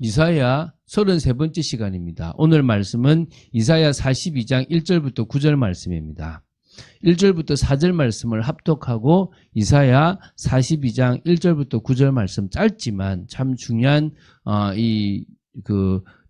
이사야 33번째 시간입니다. 오늘 말씀은 이사야 42장 1절부터 9절 말씀입니다. 1절부터 4절 말씀을 합독하고 이사야 42장 1절부터 9절 말씀 짧지만 참 중요한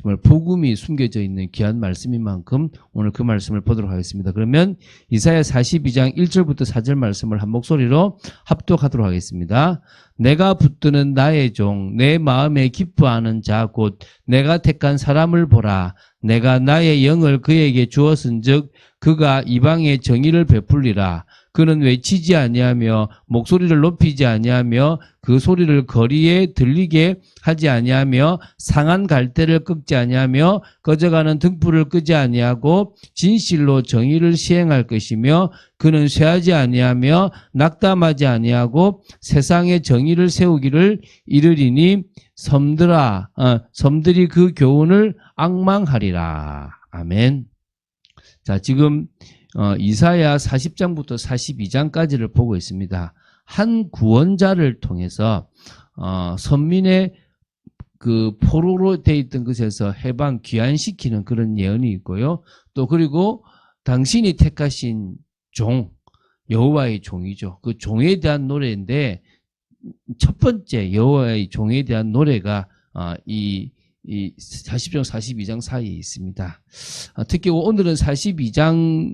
정말 복음이 숨겨져 있는 귀한 말씀인 만큼 오늘 그 말씀을 보도록 하겠습니다. 그러면 이사야 42장 1절부터 4절 말씀을 한 목소리로 합독하도록 하겠습니다. 내가 붙드는 나의 종, 내 마음에 기뻐하는 자 곧 내가 택한 사람을 보라. 내가 나의 영을 그에게 주었은즉 그가 이방에 정의를 베풀리라. 그는 외치지 아니하며 목소리를 높이지 아니하며 그 소리를 거리에 들리게 하지 아니하며 상한 갈대를 꺾지 아니하며 꺼져가는 등불을 끄지 아니하고 진실로 정의를 시행할 것이며 그는 쇠하지 아니하며 낙담하지 아니하고 세상에 정의를 세우기를 이르리니 섬들이 그 교훈을 앙망하리라. 아멘. 자, 지금 이사야 40장부터 42장까지를 보고 있습니다. 한 구원자를 통해서 선민의 그 포로로 돼 있던 것에서 해방 귀환시키는 그런 예언이 있고요. 또 그리고 당신이 택하신 종, 여호와의 종이죠. 그 종에 대한 노래인데 첫 번째 여호와의 종에 대한 노래가 이 40장, 42장 사이에 있습니다. 특히 오늘은 42장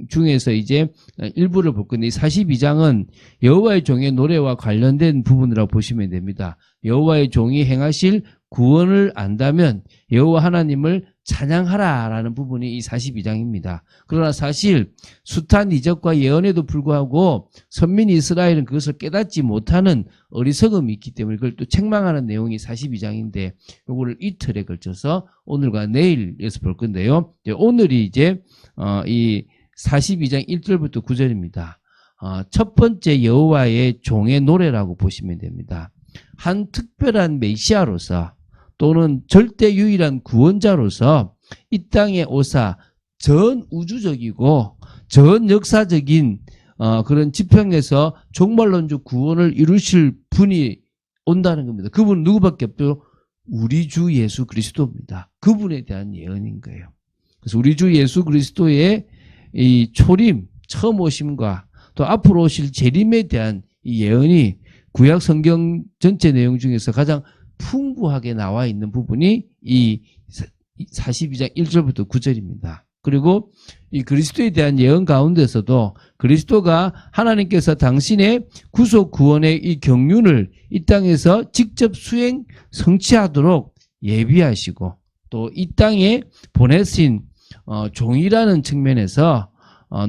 중에서 이제 일부를 볼 건데 42장은 여호와의 종의 노래와 관련된 부분이라고 보시면 됩니다. 여호와의 종이 행하실 구원을 안다면 여호와 하나님을 찬양하라라는 부분이 이 42장입니다. 그러나 사실 숱한 이적과 예언에도 불구하고 선민 이스라엘은 그것을 깨닫지 못하는 어리석음이 있기 때문에 그걸 또 책망하는 내용이 42장인데 이거를 이틀에 걸쳐서 오늘과 내일에서 볼 건데요. 오늘이 이제 이 42장 1절부터 9절입니다. 첫 번째 여호와의 종의 노래라고 보시면 됩니다. 한 특별한 메시아로서 또는 절대 유일한 구원자로서 이 땅에 오사 전 우주적이고 전 역사적인 그런 지평에서 종말론적 구원을 이루실 분이 온다는 겁니다. 그분은 누구밖에 없죠? 우리 주 예수 그리스도입니다. 그분에 대한 예언인 거예요. 그래서 우리 주 예수 그리스도의 이 초림, 처음 오심과 또 앞으로 오실 재림에 대한 이 예언이 구약 성경 전체 내용 중에서 가장 풍부하게 나와 있는 부분이 이 42장 1절부터 9절입니다. 그리고 이 그리스도에 대한 예언 가운데서도 그리스도가 하나님께서 당신의 구속 구원의 이 경륜을 이 땅에서 직접 성취하도록 예비하시고 또 이 땅에 보내신 종이라는 측면에서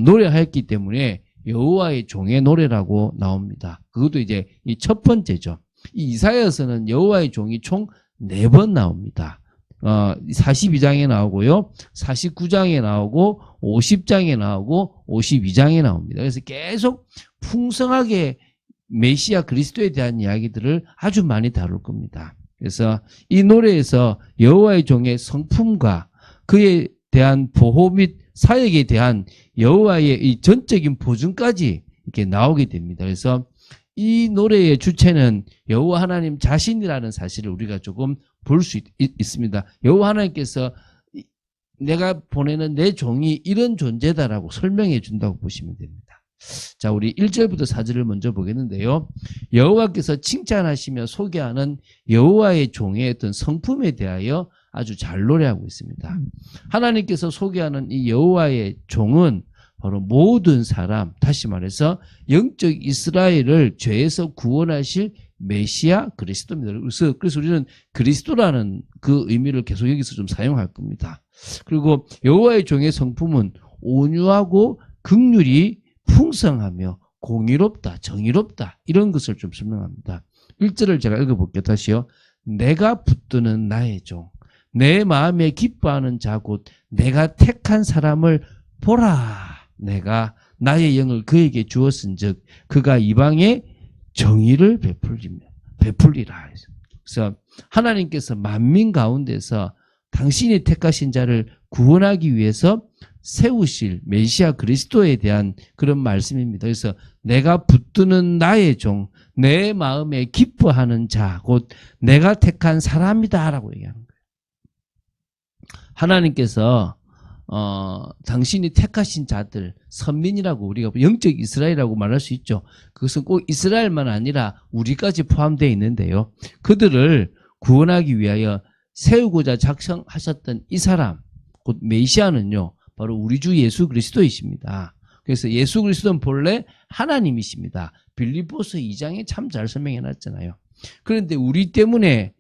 노래하였기 때문에 여호와의 종의 노래라고 나옵니다. 그것도 이제 이 첫 번째죠. 이 이사야서는 여호와의 종이 총 4번 나옵니다. 42장에 나오고요. 49장에 나오고 50장에 나오고 52장에 나옵니다. 그래서 계속 풍성하게 메시아 그리스도에 대한 이야기들을 아주 많이 다룰 겁니다. 그래서 이 노래에서 여호와의 종의 성품과 그에 대한 보호 및 사역에 대한 여호와의 이 전적인 보증까지 이렇게 나오게 됩니다. 그래서 이 노래의 주체는 여호와 하나님 자신이라는 사실을 우리가 조금 볼 수 있습니다. 여호와 하나님께서 내가 보내는 내 종이 이런 존재다라고 설명해 준다고 보시면 됩니다. 자, 우리 1절부터 4절을 먼저 보겠는데요. 여호와께서 칭찬하시며 소개하는 여호와의 종의 어떤 성품에 대하여 아주 잘 노래하고 있습니다. 하나님께서 소개하는 이 여호와의 종은 바로 모든 사람, 다시 말해서 영적 이스라엘을 죄에서 구원하실 메시아 그리스도입니다. 그래서 우리는 그리스도라는 그 의미를 계속 여기서 좀 사용할 겁니다. 그리고 여호와의 종의 성품은 온유하고 긍휼이 풍성하며 공의롭다, 정의롭다 이런 것을 좀 설명합니다. 1절을 제가 읽어볼게요. 다시요. 내가 붙드는 나의 종, 내 마음에 기뻐하는 자 곧 내가 택한 사람을 보라. 내가 나의 영을 그에게 주었은즉 그가 이방에 정의를 베풀리라. 그래서 하나님께서 만민 가운데서 당신이 택하신 자를 구원하기 위해서 세우실 메시아 그리스도에 대한 그런 말씀입니다. 그래서 내가 붙드는 나의 종, 내 마음에 기뻐하는 자, 곧 내가 택한 사람이다라고 얘기하는 거예요. 하나님께서 당신이 택하신 자들, 선민이라고 우리가 영적 이스라엘이라고 말할 수 있죠. 그것은 꼭 이스라엘만 아니라 우리까지 포함되어 있는데요. 그들을 구원하기 위하여 세우고자 작성하셨던 이 사람, 곧 메시아는요, 바로 우리 주 예수 그리스도이십니다. 그래서 예수 그리스도는 본래 하나님이십니다. 빌립보서 2장에 참 잘 설명해 놨잖아요. 그런데 우리 때문에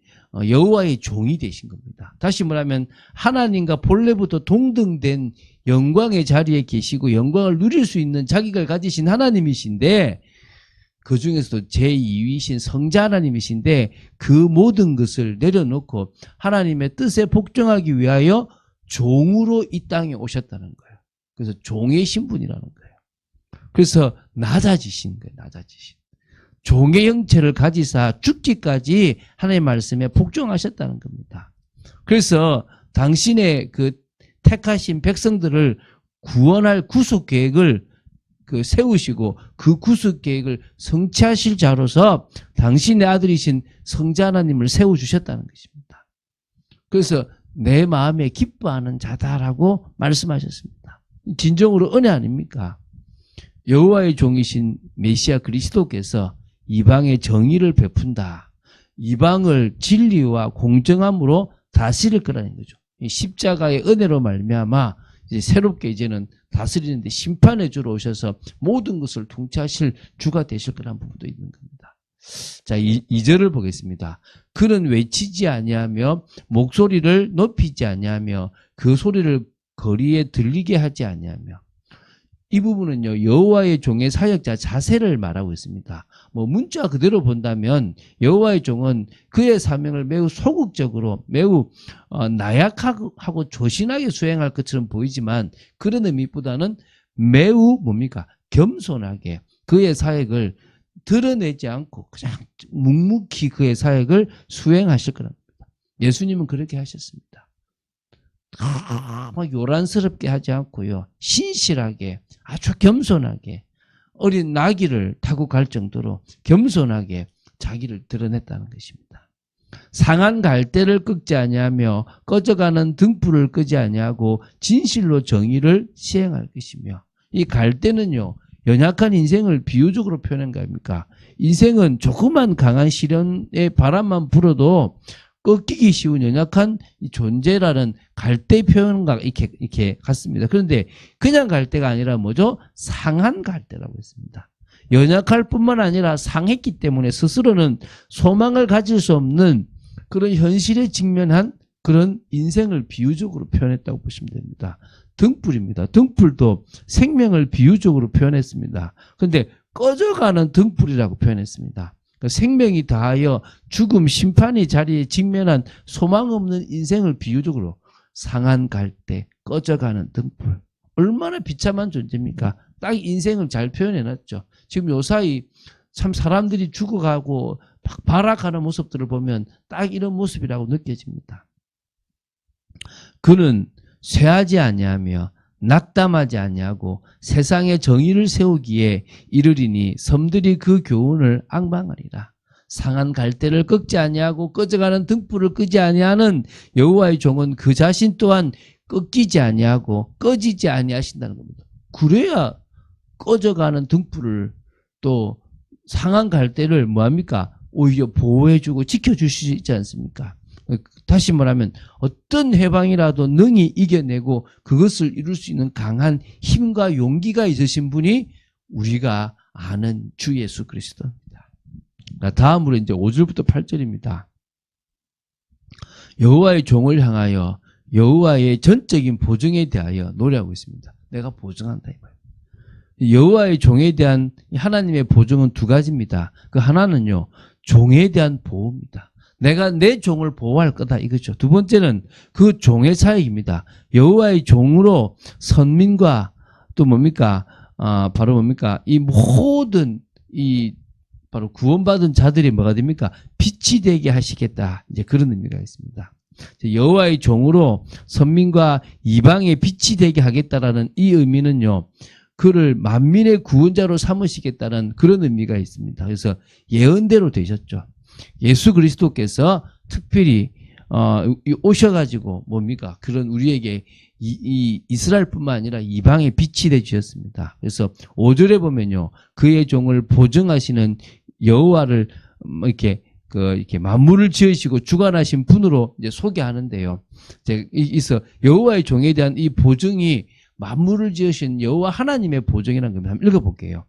여호와의 종이 되신 겁니다. 다시 말하면 하나님과 본래부터 동등된 영광의 자리에 계시고 영광을 누릴 수 있는 자격을 가지신 하나님이신데, 그 중에서도 제2위신 성자 하나님이신데 그 모든 것을 내려놓고 하나님의 뜻에 복종하기 위하여 종으로 이 땅에 오셨다는 거예요. 그래서 종의 신분이라는 거예요. 그래서 낮아지신 거예요. 낮아지신. 종의 형체를 가지사 죽기까지 하나님의 말씀에 복종하셨다는 겁니다. 그래서 당신의 그 택하신 백성들을 구원할 구속 계획을 세우시고 그 구속 계획을 성취하실 자로서 당신의 아들이신 성자 하나님을 세워주셨다는 것입니다. 그래서 내 마음에 기뻐하는 자다라고 말씀하셨습니다. 진정으로 은혜 아닙니까? 여호와의 종이신 메시아 그리스도께서 이방의 정의를 베푼다. 이방을 진리와 공정함으로 다스릴 거라는 거죠. 십자가의 은혜로 말미암아 이제 새롭게 이제는 다스리는데 심판의 주로 오셔서 모든 것을 통치하실 주가 되실 거라는 부분도 있는 겁니다. 자, 2절을 보겠습니다. 그는 외치지 아니하며 목소리를 높이지 아니하며 그 소리를 거리에 들리게 하지 아니하며. 이 부분은요, 여호와의 종의 사역자 자세를 말하고 있습니다. 문자 그대로 본다면 여호와의 종은 그의 사명을 매우 소극적으로 매우 나약하고 조신하게 수행할 것처럼 보이지만 그런 의미보다는 매우 겸손하게 그의 사역을 드러내지 않고 그냥 묵묵히 그의 사역을 수행하실 거랍니다. 예수님은 그렇게 하셨습니다. 막 요란스럽게 하지 않고요, 신실하게 아주 겸손하게 어린 나귀를 타고 갈 정도로 겸손하게 자기를 드러냈다는 것입니다. 상한 갈대를 꺾지 아니하며 꺼져가는 등불을 끄지 아니하고 진실로 정의를 시행할 것이며. 이 갈대는요, 연약한 인생을 비유적으로 표현한 거 아닙니까? 인생은 조그만 강한 시련의 바람만 불어도 꺾이기 쉬운 연약한 존재라는 갈대 표현과 이렇게 같습니다. 그런데 그냥 갈대가 아니라 뭐죠? 상한 갈대라고 했습니다. 연약할 뿐만 아니라 상했기 때문에 스스로는 소망을 가질 수 없는 그런 현실에 직면한 그런 인생을 비유적으로 표현했다고 보시면 됩니다. 등불입니다. 등불도 생명을 비유적으로 표현했습니다. 그런데 꺼져가는 등불이라고 표현했습니다. 생명이 다하여 죽음 심판의 자리에 직면한 소망 없는 인생을 비유적으로 상한 갈대, 꺼져가는 등불. 얼마나 비참한 존재입니까? 딱 인생을 잘 표현해놨죠. 지금 요사이 참 사람들이 죽어가고 막 발악하는 모습들을 보면 딱 이런 모습이라고 느껴집니다. 그는 쇠하지 아니하며 낙담하지 아니하고 세상에 정의를 세우기에 이르리니 섬들이 그 교훈을 앙망하리라. 상한 갈대를 꺾지 아니하고 꺼져가는 등불을 끄지 아니하는 여호와의 종은 그 자신 또한 꺾이지 아니하고 꺼지지 아니하신다는 겁니다. 그래야 꺼져가는 등불을 또 상한 갈대를 뭐합니까? 오히려 보호해주고 지켜주시지 않습니까? 다시 말하면 어떤 해방이라도 능히 이겨내고 그것을 이룰 수 있는 강한 힘과 용기가 있으신 분이 우리가 아는 주 예수 그리스도입니다. 다음으로 이제 5절부터 8절입니다. 여호와의 종을 향하여 여호와의 전적인 보증에 대하여 노래하고 있습니다. 내가 보증한다 이 말이에요. 여호와의 종에 대한 하나님의 보증은 두 가지입니다. 그 하나는요, 종에 대한 보호입니다. 내가 내 종을 보호할 거다 이거죠. 두 번째는 그 종의 사역입니다. 여호와의 종으로 선민과 또 바로 이 모든 바로 구원받은 자들이 뭐가 됩니까? 빛이 되게 하시겠다. 이제 그런 의미가 있습니다. 여호와의 종으로 선민과 이방의 빛이 되게 하겠다라는 이 의미는요, 그를 만민의 구원자로 삼으시겠다는 그런 의미가 있습니다. 그래서 예언대로 되셨죠. 예수 그리스도께서 특별히 오셔가지고 뭡니까? 그런 우리에게 이스라엘뿐만 아니라 이방의 빛이 되 주셨습니다. 그래서 5절에 보면요, 그의 종을 보증하시는 여호와를 이렇게 만물을 지으시고 주관하신 분으로 이제 소개하는데요. 이서 여호와의 종에 대한 이 보증이 만물을 지으신 여호와 하나님의 보증이라는 겁니다. 한번 읽어볼게요.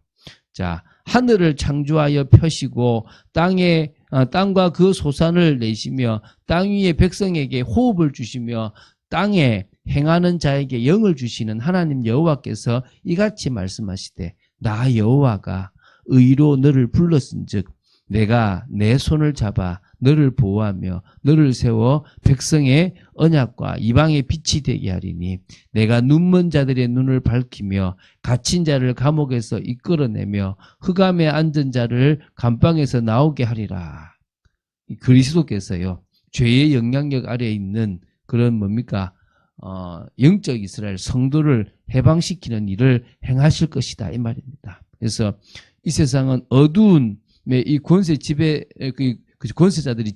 자, 하늘을 창조하여 펴시고 땅과 그 소산을 내시며 땅 위의 백성에게 호흡을 주시며 땅에 행하는 자에게 영을 주시는 하나님 여호와께서 이같이 말씀하시되 나 여호와가 의로 너를 불렀은즉 내가 내 손을 잡아 너를 보호하며 너를 세워 백성의 언약과 이방의 빛이 되게 하리니 내가 눈먼 자들의 눈을 밝히며 갇힌 자를 감옥에서 이끌어내며 흑암에 앉은 자를 감방에서 나오게 하리라. 그리스도께서요, 죄의 영향력 아래에 있는 그런 뭡니까? 영적 이스라엘 성도를 해방시키는 일을 행하실 것이다, 이 말입니다. 그래서 이 세상은 어두운 이 권세자들이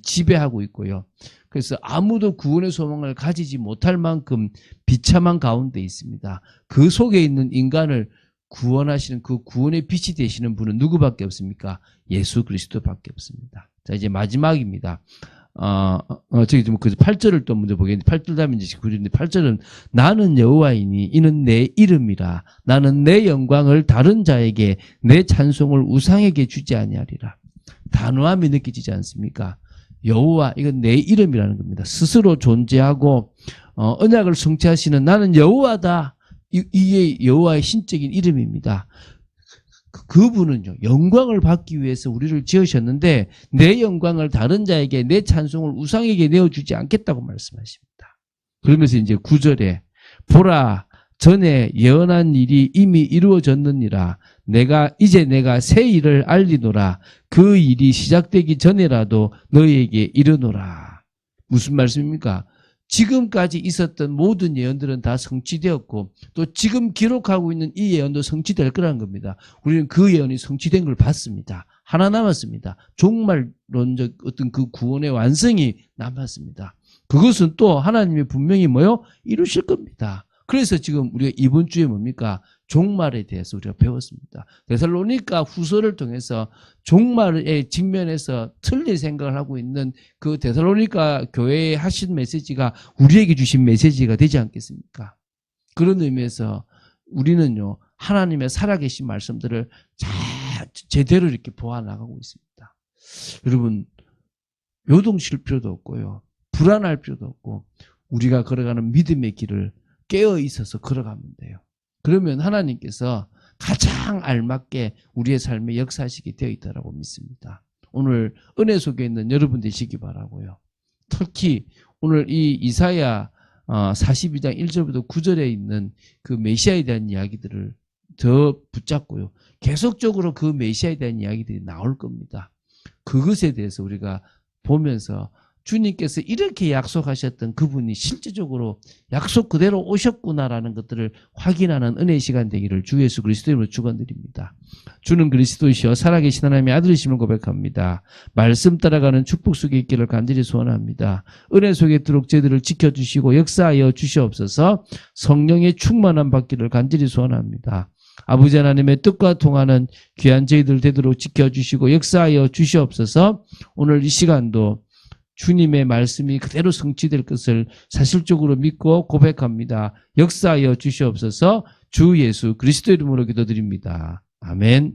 지배하고 있고요. 그래서 아무도 구원의 소망을 가지지 못할 만큼 비참한 가운데 있습니다. 그 속에 있는 인간을 구원하시는 그 구원의 빛이 되시는 분은 누구밖에 없습니까? 예수 그리스도밖에 없습니다. 자, 이제 마지막입니다. 저기 좀 8절을 또 먼저 보겠는데, 8절 다음에 이제 9절인데, 8절은 나는 여호와이니 이는 내 이름이라. 나는 내 영광을 다른 자에게 내 찬송을 우상에게 주지 아니하리라. 단호함이 느껴지지 않습니까? 여호와, 이건 내 이름이라는 겁니다. 스스로 존재하고 언약을 성취하시는 나는 여호와다. 이게 여호와의 신적인 이름입니다. 그분은요, 영광을 받기 위해서 우리를 지으셨는데 내 영광을 다른 자에게 내 찬송을 우상에게 내어주지 않겠다고 말씀하십니다. 그러면서 이제 9절에 보라 전에 예언한 일이 이미 이루어졌느니라. 이제 내가 새 일을 알리노라. 그 일이 시작되기 전에라도 너희에게 이르노라. 무슨 말씀입니까? 지금까지 있었던 모든 예언들은 다 성취되었고 또 지금 기록하고 있는 이 예언도 성취될 거라는 겁니다. 우리는 그 예언이 성취된 걸 봤습니다. 하나 남았습니다. 종말론적 어떤 그 구원의 완성이 남았습니다. 그것은 또 하나님이 분명히 이루실 겁니다. 그래서 지금 우리가 이번 주에 뭡니까? 종말에 대해서 우리가 배웠습니다. 데살로니가 후서를 통해서 종말의 직면에서 틀린 생각을 하고 있는 그 데살로니가 교회에 하신 메시지가 우리에게 주신 메시지가 되지 않겠습니까? 그런 의미에서 우리는요, 하나님의 살아계신 말씀들을 제대로 이렇게 보아나가고 있습니다. 여러분, 요동칠 필요도 없고요, 불안할 필요도 없고, 우리가 걸어가는 믿음의 길을 깨어 있어서 걸어가면 돼요. 그러면 하나님께서 가장 알맞게 우리의 삶에 역사하시게 되어 있다고 믿습니다. 오늘 은혜 속에 있는 여러분 되시기 바라고요. 특히 오늘 이 이사야 42장 1절부터 9절에 있는 그 메시아에 대한 이야기들을 더 붙잡고요. 계속적으로 그 메시아에 대한 이야기들이 나올 겁니다. 그것에 대해서 우리가 보면서 주님께서 이렇게 약속하셨던 그분이 실제적으로 약속 그대로 오셨구나라는 것들을 확인하는 은혜의 시간 되기를 주 예수 그리스도의 이름으로 축원드립니다. 주는 그리스도이시여 살아계신 하나님의 아들이심을 고백합니다. 말씀 따라가는 축복 속에 있기를 간절히 소원합니다. 은혜 속에 있도록 저희들을 지켜주시고 역사하여 주시옵소서. 성령의 충만함 받기를 간절히 소원합니다. 아버지 하나님의 뜻과 통하는 귀한 저희들 되도록 지켜주시고 역사하여 주시옵소서. 오늘 이 시간도 주님의 말씀이 그대로 성취될 것을 사실적으로 믿고 고백합니다. 역사하여 주시옵소서. 주 예수 그리스도 이름으로 기도드립니다. 아멘.